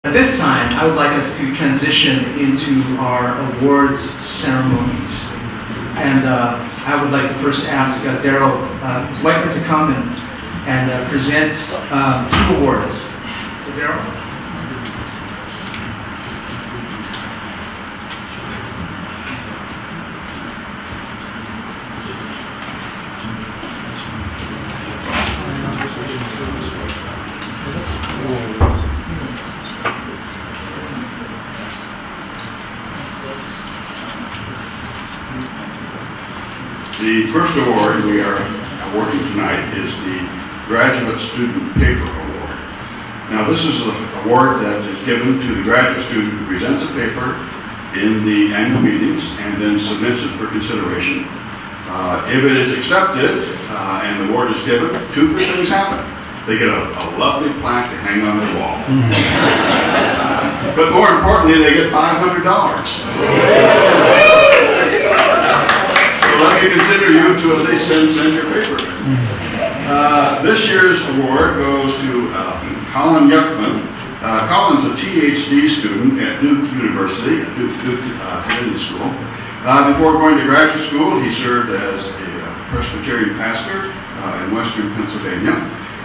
At this time, I would like us to transition into our awards ceremonies. And I would like to first ask Daryl Whiteman to come and present 2 awards. So Daryl. The first award we are awarding tonight is the Graduate Student Paper Award. Now, this is an award that is given to the graduate student who presents a paper in the annual meetings and then submits it for consideration. If it is accepted and the award is given, 2 good things happen. They get a lovely plaque to hang on their wall. But more importantly, they get $500. Let me consider you to at least send your paper. This year's award goes to Colin Yuckman. Colin's a PhD student at Duke University, at Duke Divinity School. Before going to graduate school, he served as a Presbyterian pastor in Western Pennsylvania.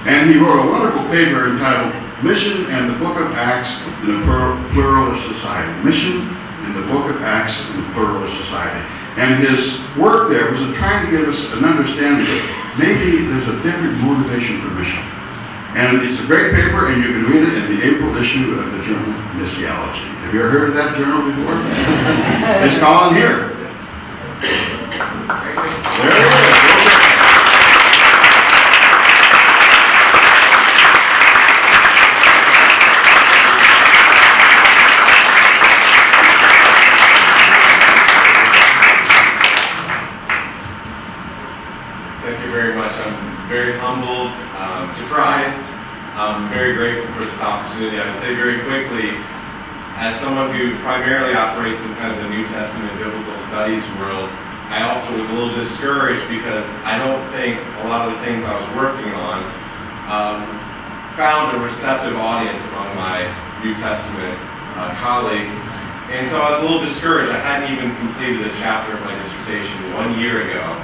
And he wrote a wonderful paper entitled Mission and the Book of Acts in a Pluralist Society. Mission in the Book of Acts in a Pluralist Society. And his work there was trying to give us an understanding that maybe there's a different motivation for mission. And it's a great paper, and you can read it in the April issue of the journal Missiology. Have you ever heard of that journal before? It's Colin here. There it is. Very humbled, surprised, very grateful for this opportunity. I would say very quickly, as someone who primarily operates in kind of the New Testament biblical studies world, I also was a little discouraged because I don't think a lot of the things I was working on found a receptive audience among my New Testament colleagues. And so I was a little discouraged. I hadn't even completed a chapter of my dissertation 1 year ago.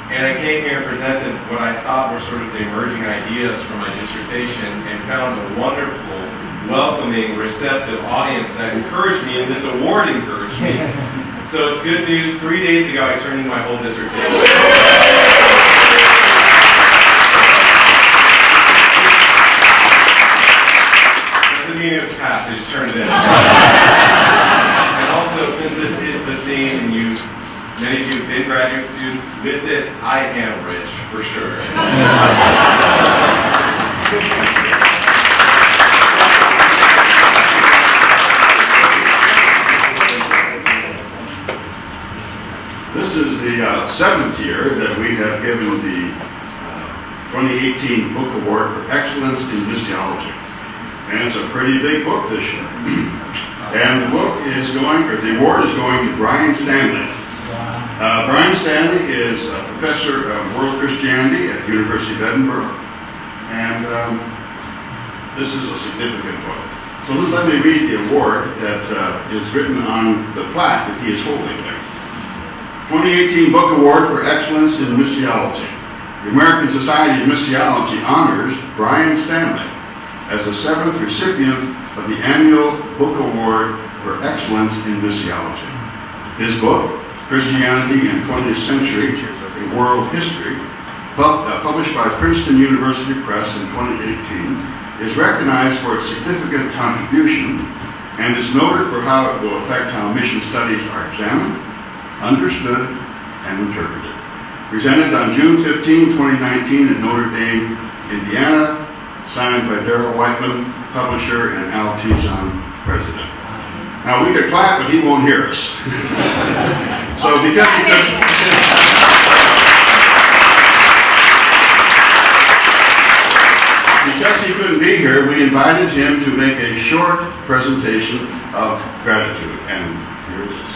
And I came here and presented what I thought were sort of the emerging ideas from my dissertation and found a wonderful, welcoming, receptive audience that encouraged me, and this award encouraged me. So it's good news. 3 days ago, I turned in my whole dissertation. Doesn't mean it was passed, I just turned it in. And also, since this is the theme, and many of you have been graduate students, with this, I am rich, for sure. This is the 7th year that we have given the 2018 Book Award for Excellence in Missiology. And it's a pretty big book this year. And the award is going to Brian Stanley. Brian Stanley is a professor of world Christianity at the University of Edinburgh, and this is a significant book. So let me read the award that is written on the plaque that he is holding there. 2018 Book Award for Excellence in Missiology. The American Society of Missiology honors Brian Stanley as the 7th recipient of the annual Book Award for Excellence in Missiology. His book, Christianity in 20th Century World History, published by Princeton University Press in 2018, is recognized for its significant contribution and is noted for how it will affect how mission studies are examined, understood, and interpreted. Presented on June 15, 2019 in Notre Dame, Indiana, signed by Daryl Whiteman, publisher, and Al Tizon, president. Now, we could clap, but he won't hear us. So because he couldn't be here, we invited him to make a short presentation of gratitude. And here it is.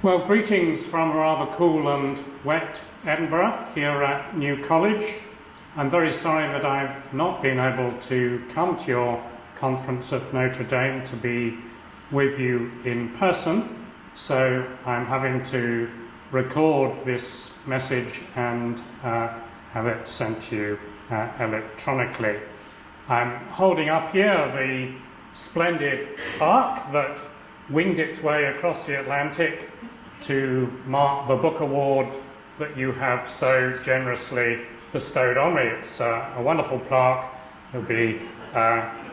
Well, greetings from rather cool and wet Edinburgh here at New College. I'm very sorry that I've not been able to come to your conference at Notre Dame to be with you in person, so I'm having to record this message and have it sent to you electronically. I'm holding up here the splendid park that winged its way across the Atlantic to mark the book award that you have so generously bestowed on me. It's a wonderful plaque. It'll be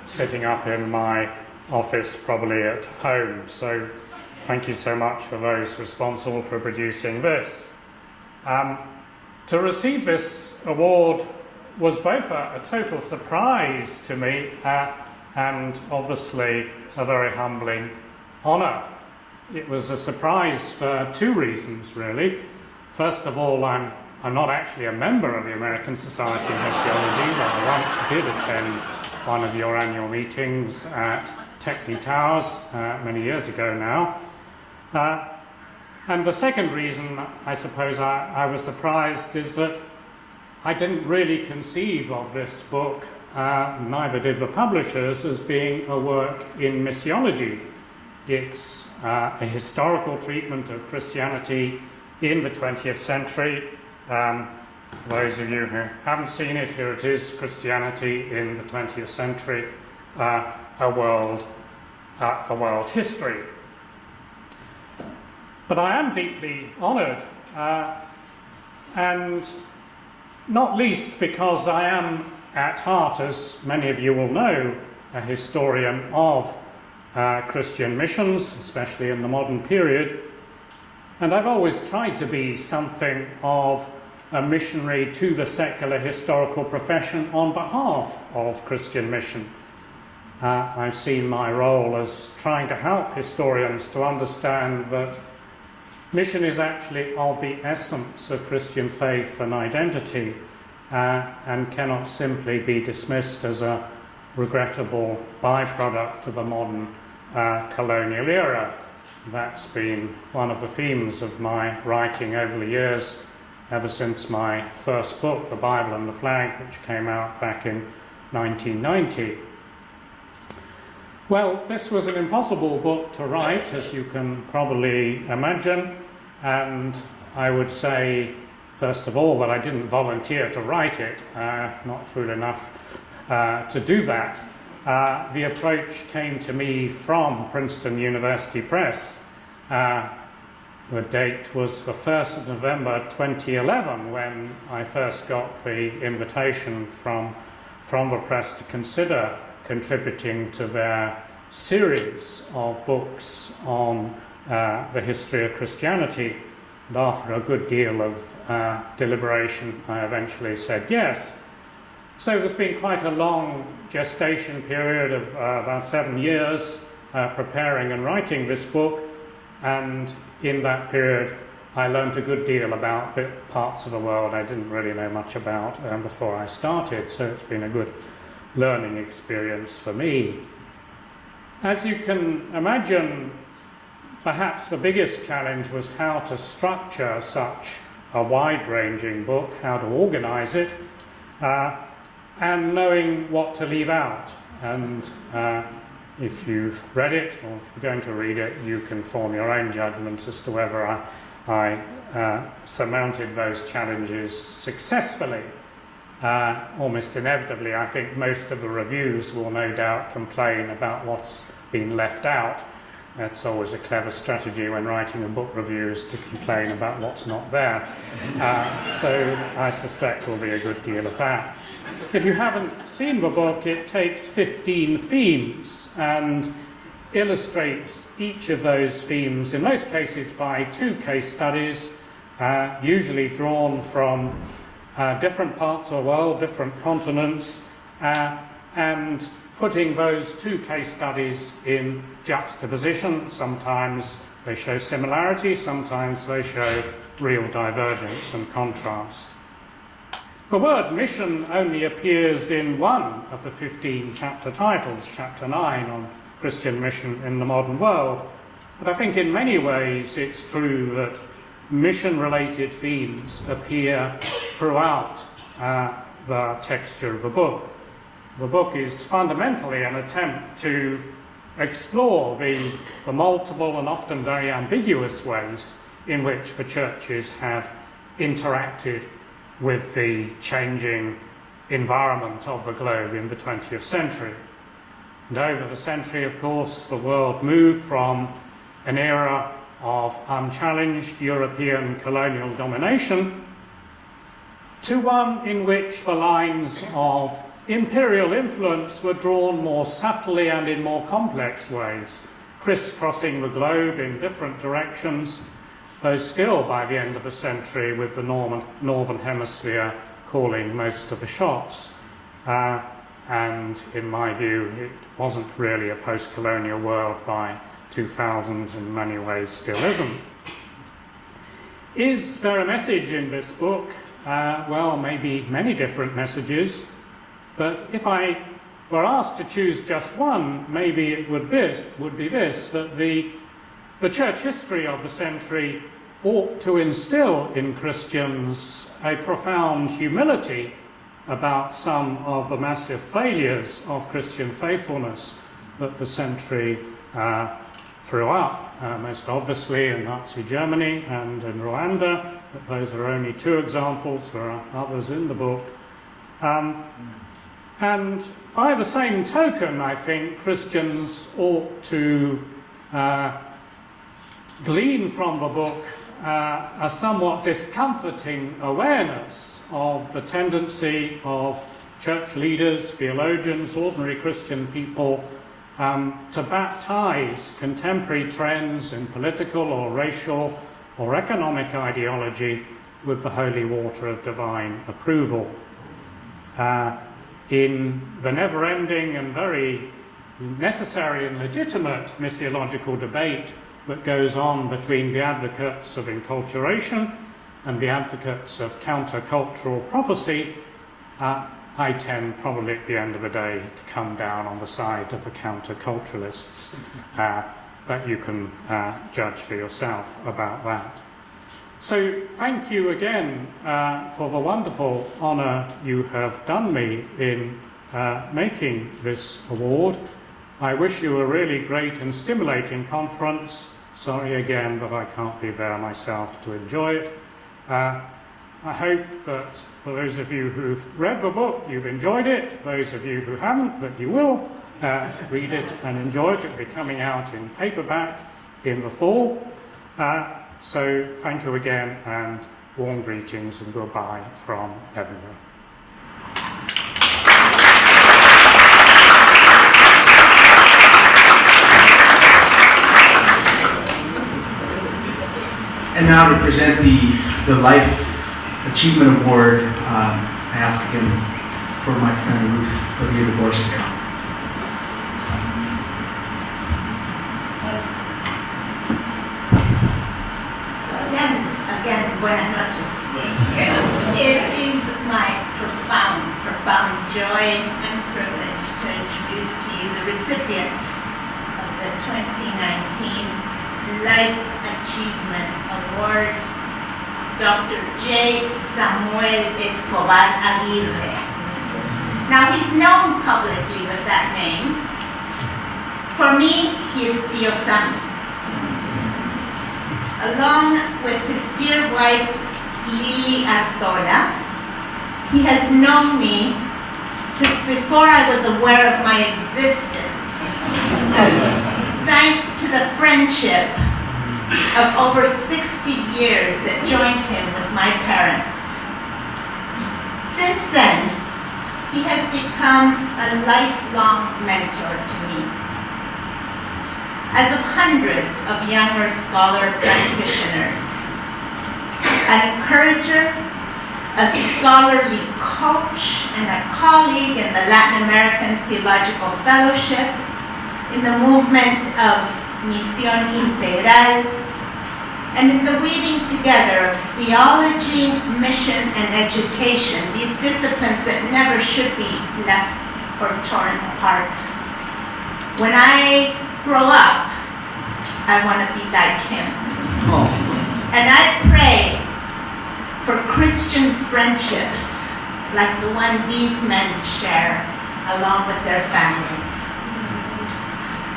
sitting up in my office, probably at home. So thank you so much for those responsible for producing this. To receive this award was both a total surprise to me and obviously a very humbling honour. It was a surprise for two reasons, really. First of all, I'm not actually a member of the American Society of Missiology, though I once did attend one of your annual meetings at Techney Towers many years ago now. And the second reason, I suppose, I was surprised is that I didn't really conceive of this book, neither did the publishers, as being a work in missiology. It's a historical treatment of Christianity in the 20th century. Those of you who haven't seen it, here it is, Christianity in the 20th century, a world history. But I am deeply honoured, and not least because I am at heart, as many of you will know, a historian of Christian missions, especially in the modern period. And I've always tried to be something of a missionary to the secular historical profession on behalf of Christian mission. I've seen my role as trying to help historians to understand that mission is actually of the essence of Christian faith and identity, and cannot simply be dismissed as a regrettable byproduct of the modern colonial era. That's been one of the themes of my writing over the years, ever since my first book, The Bible and the Flag, which came out back in 1990. Well, this was an impossible book to write, as you can probably imagine, and I would say, first of all, that I didn't volunteer to write it, not fool enough to do that. The approach came to me from Princeton University Press. The date was the 1st of November 2011 when I first got the invitation from the press to consider contributing to their series of books on the history of Christianity. And after a good deal of deliberation, I eventually said yes. So there's been quite a long gestation period of about 7 years preparing and writing this book, and in that period I learned a good deal about parts of the world I didn't really know much about before I started, so it's been a good learning experience for me. As you can imagine, perhaps the biggest challenge was how to structure such a wide-ranging book, how to organise it, and knowing what to leave out. And if you've read it, or if you're going to read it, you can form your own judgment as to whether I surmounted those challenges successfully. Almost inevitably, I think most of the reviews will no doubt complain about what's been left out. That's always a clever strategy when writing a book review, is to complain about what's not there. So I suspect there'll be a good deal of that. If you haven't seen the book, it takes 15 themes and illustrates each of those themes, in most cases by 2 case studies, usually drawn from different parts of the world, different continents, and putting those 2 case studies in juxtaposition. Sometimes they show similarity, sometimes they show real divergence and contrast. The word mission only appears in one of the 15 chapter titles, chapter 9 on Christian mission in the modern world. But I think in many ways it's true that mission-related themes appear throughout the texture of the book. The book is fundamentally an attempt to explore the multiple and often very ambiguous ways in which the churches have interacted with the changing environment of the globe in the 20th century. And over the century, of course, the world moved from an era of unchallenged European colonial domination to one in which the lines of imperial influence were drawn more subtly and in more complex ways, crisscrossing the globe in different directions, though still by the end of the century with the Northern Hemisphere calling most of the shots. And in my view, it wasn't really a post-colonial world by 2000, in many ways still isn't. Is there a message in this book? Well, maybe many different messages, but if I were asked to choose just one, maybe it would be this, that the church history of the century ought to instill in Christians a profound humility about some of the massive failures of Christian faithfulness that the century threw up, most obviously in Nazi Germany and in Rwanda, but those are only two examples, there are others in the book. And by the same token, I think Christians ought to glean from the book a somewhat discomforting awareness of the tendency of church leaders, theologians, ordinary Christian people to baptize contemporary trends in political or racial or economic ideology with the holy water of divine approval. In the never-ending and very necessary and legitimate missiological debate that goes on between the advocates of enculturation and the advocates of countercultural prophecy, I tend probably at the end of the day to come down on the side of the counterculturalists, but you can judge for yourself about that. So thank you again for the wonderful honour you have done me in making this award. I wish you a really great and stimulating conference. Sorry again that I can't be there myself to enjoy it. I hope that for those of you who've read the book, you've enjoyed it. Those of you who haven't, that you will read it and enjoy it. It'll be coming out in paperback in the fall. So thank you again, and warm greetings and goodbye from Edinburgh. And now to present the Life Achievement Award, I ask again for my friend Ruth Olivia-Borska. Again, buenas noches. It is my profound joy and privilege to introduce to you the recipient of the 2019 Life Achievement Award, Dr. J. Samuel Escobar Aguirre. Now, he's known publicly with that name. For me, he is Tío Sammy. Along with his dear wife, Lily Artola, he has known me since before I was aware of my existence, thanks to the friendship of over 60 years that joined him with my parents. Since then, he has become a lifelong mentor to me. As of hundreds of younger scholar practitioners, an encourager, a scholarly coach, and a colleague in the Latin American Theological Fellowship, in the movement of Misión Integral, and in the weaving together of theology, mission, and education, these disciplines that never should be left or torn apart. When I grow up, I want to be like him. And I pray for Christian friendships like the one these men share, along with their families.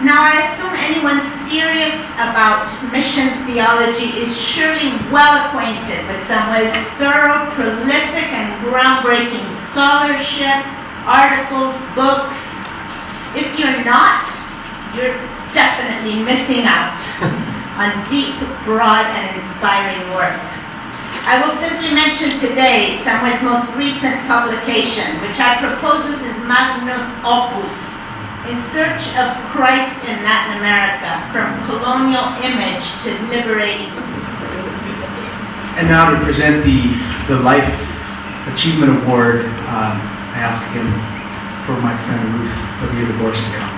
Now, I assume anyone serious about mission theology is surely well acquainted with Samuel's thorough, prolific, and groundbreaking scholarship, articles, books. If you're not, you're definitely missing out on deep, broad, and inspiring work. I will simply mention today Samuel's most recent publication, which I propose is his magnus opus, In Search of Christ in Latin America, From Colonial Image to Liberating. And now to present the Life Achievement Award, I ask again for my friend Ruth Padilla-Borges to come.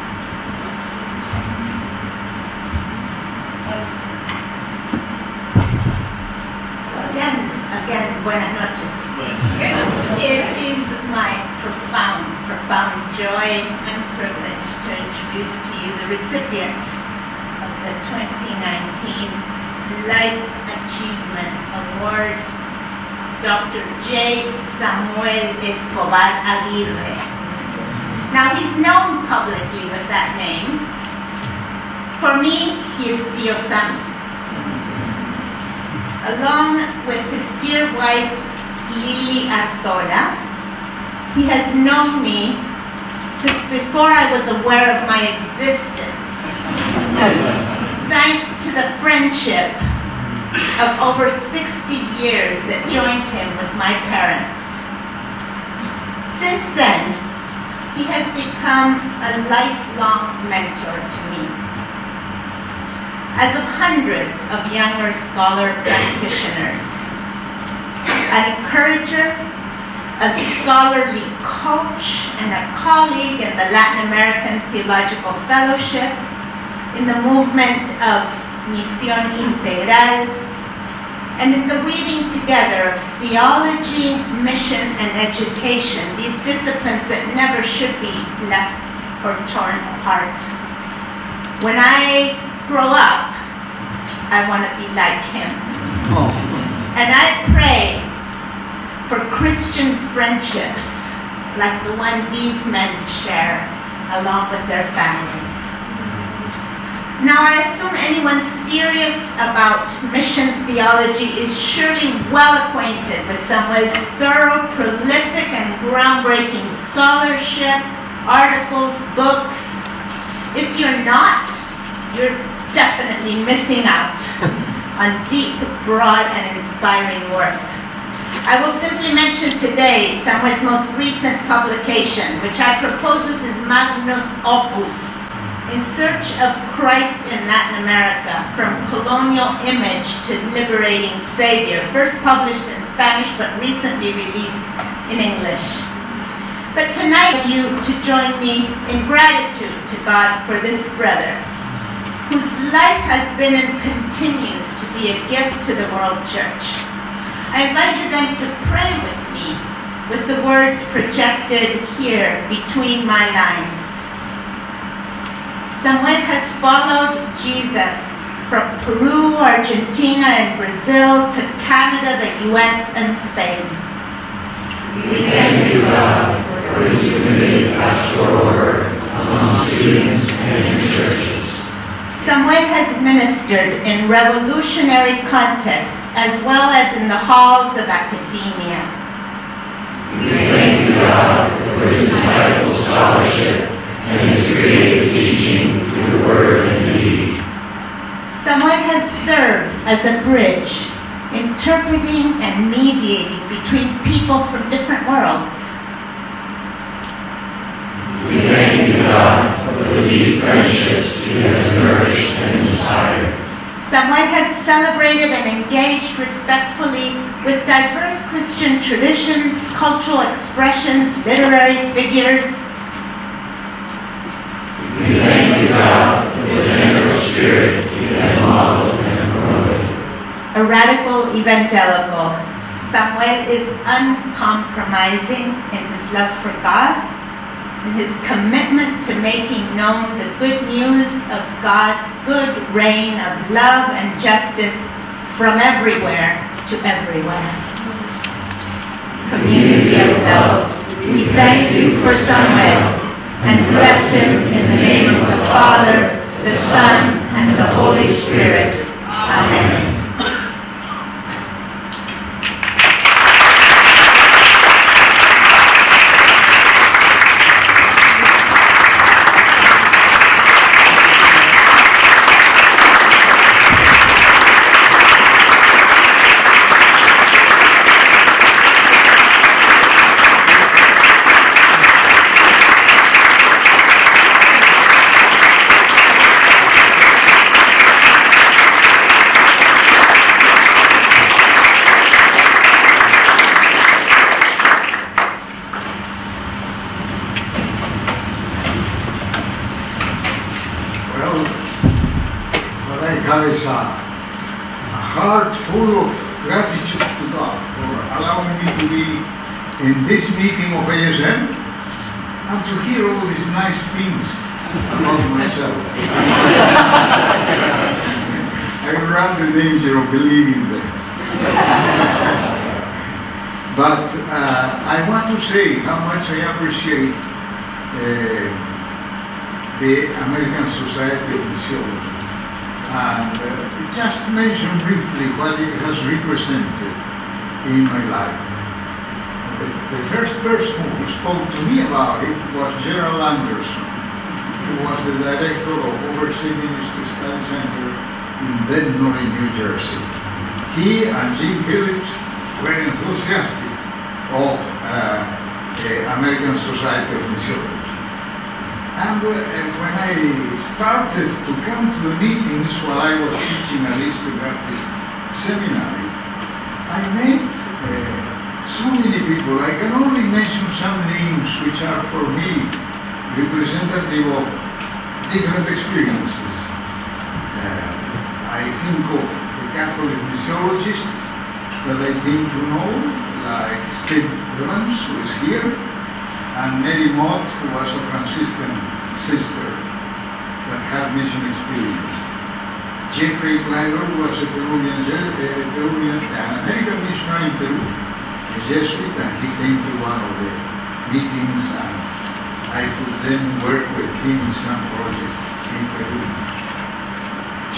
Again, buenas noches. It is my profound joy and privilege to introduce to you the recipient of the 2019 Life Achievement Award, Dr. J. Samuel Escobar Aguirre. Now, he's known publicly with that name. For me, he is Tío Sam. Along with his dear wife, Lily Artola, he has known me since before I was aware of my existence, thanks to the friendship of over 60 years that joined him with my parents. Since then, he has become a lifelong mentor to me. As of hundreds of younger scholar practitioners, an encourager, a scholarly coach, and a colleague in the Latin American Theological Fellowship, in the movement of Misión Integral, and in the weaving together of theology, mission, and education, these disciplines that never should be left or torn apart. When I grow up, I want to be like him. Oh. And I pray for Christian friendships like the one these men share, along with their families. Now, I assume anyone serious about mission theology is surely well acquainted with Samuel's thorough, prolific, and groundbreaking scholarship, articles, books. If you're not, you're definitely missing out on deep, broad, and inspiring work. I will simply mention today Samuel's most recent publication, which I propose is his magnus opus, In Search of Christ in Latin America, From Colonial Image to Liberating Savior, first published in Spanish but recently released in English. But tonight, I want you to join me in gratitude to God for this brother, whose life has been and continues to be a gift to the world church. I invite you then to pray with me with the words projected here between my lines. Samuel has followed Jesus from Peru, Argentina, and Brazil to Canada, the US, and Spain. We thank you, God, for his committed pastoral work among students and in churches. Samuel has ministered in revolutionary contexts as well as in the halls of academia. We thank you, God, for his disciple scholarship and his creative teaching through the word and deed. Samuel has served as a bridge, interpreting and mediating between people from different worlds. We thank you, God, for the deep friendships he has nourished and inspired. Samuel has celebrated and engaged respectfully with diverse Christian traditions, cultural expressions, literary figures. We thank you, God, for the generous spirit he has modeled and promoted. A radical evangelical, Samuel is uncompromising in his love for God, in his commitment to making known the good news of God's good reign of love and justice from everywhere to everywhere. Community of love, we thank you for Samuel, and bless him in the name of the Father, the Son, and the Holy Spirit. Amen. Well, what I have is a heart full of gratitude to God for allowing me to be in this meeting of ASM and to hear all these nice things about myself. I run the danger of believing them. But I want to say how much I appreciate the American Society of Missiology, and just mention briefly what it has represented in my life. The first person who spoke to me about it was Gerald Anderson, who was the director of Overseas Ministry Study Center in Benton, New Jersey. He and Jim Phillips were enthusiastic of the American Society of Missiology. And when I started to come to the meetings while I was teaching at Eastern Baptist Seminary, I met so many people. I can only mention some names which are for me representative of different experiences. I think of the Catholic missiologists that I came to know, like Steve Evans, who is here, and Mary Mott, who was a Franciscan sister that had mission experience. Jeffrey Clyder was a Peruvian, an American missionary in Peru, a Jesuit, and he came to one of the meetings, and I could then work with him in some projects in Peru.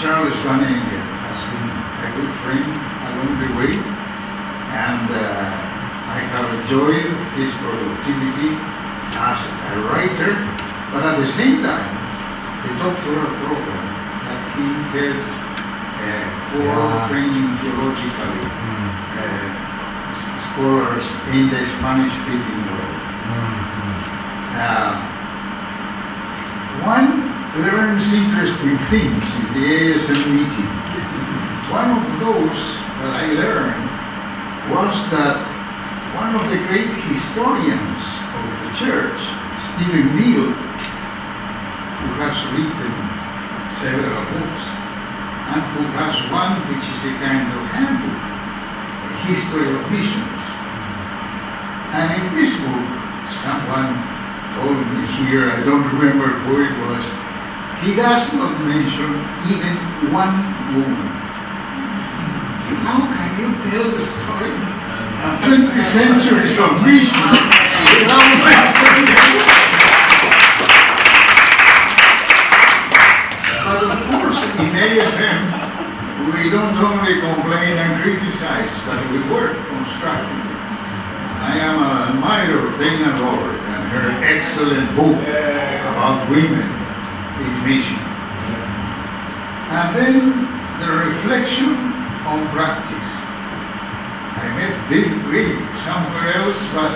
Charles Van Engel has been a good friend along the way, and I have enjoyed his productivity as a writer, but at the same time, the doctoral program that he heads for training theologically scholars in the Spanish-speaking world. One learns interesting things in the ASM meeting. One of those that I learned was that one of the great historians of the church, Stephen Neal, who has written several books, and who has one which is a kind of handbook, a history of missions. And in this book, someone told me here, I don't remember who it was, he does not mention even one woman. How can you tell the story of 20 centuries of mission without mentioning it? But of course, in ASM, we don't only complain and criticize, but we work constructively. I am an admirer of Dana Roberts and her excellent book about women in mission. And then the reflection on practice. I met Bill Green somewhere else, but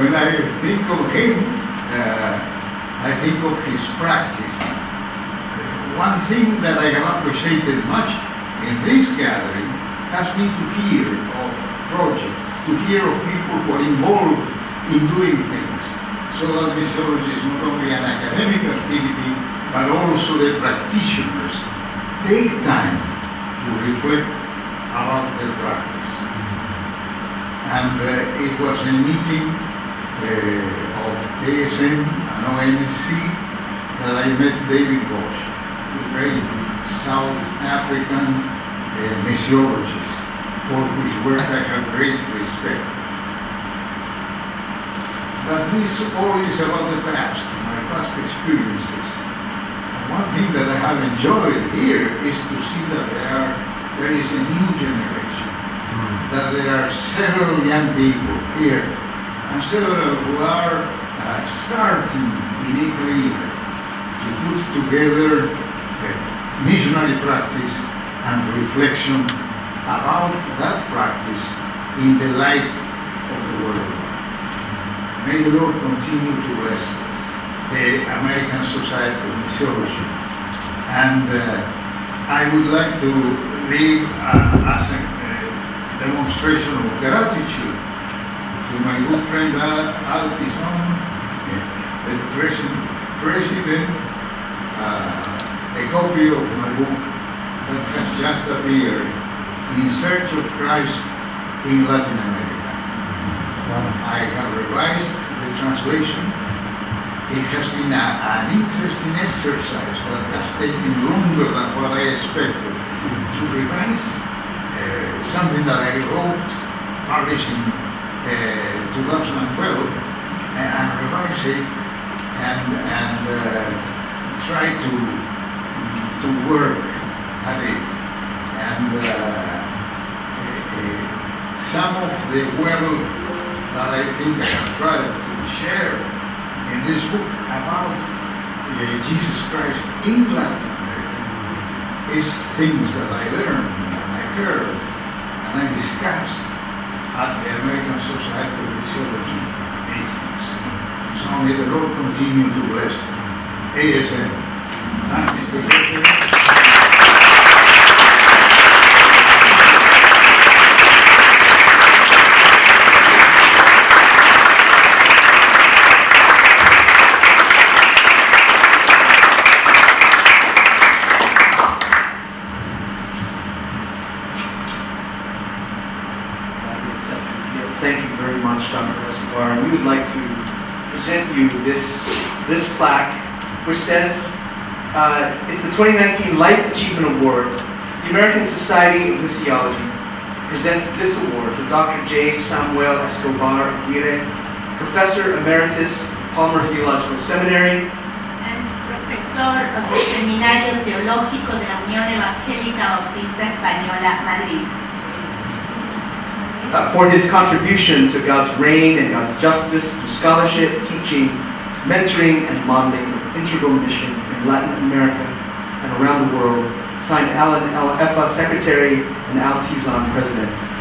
when I think of him, I think of his practice. One thing that I have appreciated much in this gathering has been to hear of projects, to hear of people who are involved in doing things, so that missiology is not only an academic activity, but also the practitioners take time to reflect about their practice. And it was a meeting of ASM and ONC that I met David Bosch, the great South African missiologist, for whose work I have great respect. but this all is about the past, my past experiences. And one thing that I have enjoyed here is to see that there is a new generation, that there are several young people here, and several who are starting in a career to put together missionary practice and reflection about that practice in the light of the Word of God. May the Lord continue to bless the American Society of Missiology. And I would like to leave as a demonstration of gratitude to my good friend Al Tizon, the president, a copy of my book that has just appeared, In Search of Christ in Latin America. I have revised the translation. It has been an interesting exercise that has taken longer than what I expected to revise something that I wrote, published in 2012, and revise it and try to work at it. And some of the wealth that I think I have tried to share in this book about Jesus Christ in Latin America is things that I learned and I heard and I discussed at the American Society of Missiology meetings. So may the Lord continue to bless ASM. Mr. President. Thank you very much, Dr. Escobar. And we would like to present you this plaque, which says, it's the 2019 Life Achievement Award. The American Society of Missiology presents this award to Dr. J. Samuel Escobar Aguirre, Professor Emeritus, Palmer Theological Seminary, and Profesor of the Seminario Teológico de la Unión Evangélica Bautista Española, Madrid. For his contribution to God's reign and God's justice through scholarship, teaching, mentoring, and modeling of integral mission in Latin America and around the world. Signed, Alan L. Effa, Secretary, and Al Tizon, President.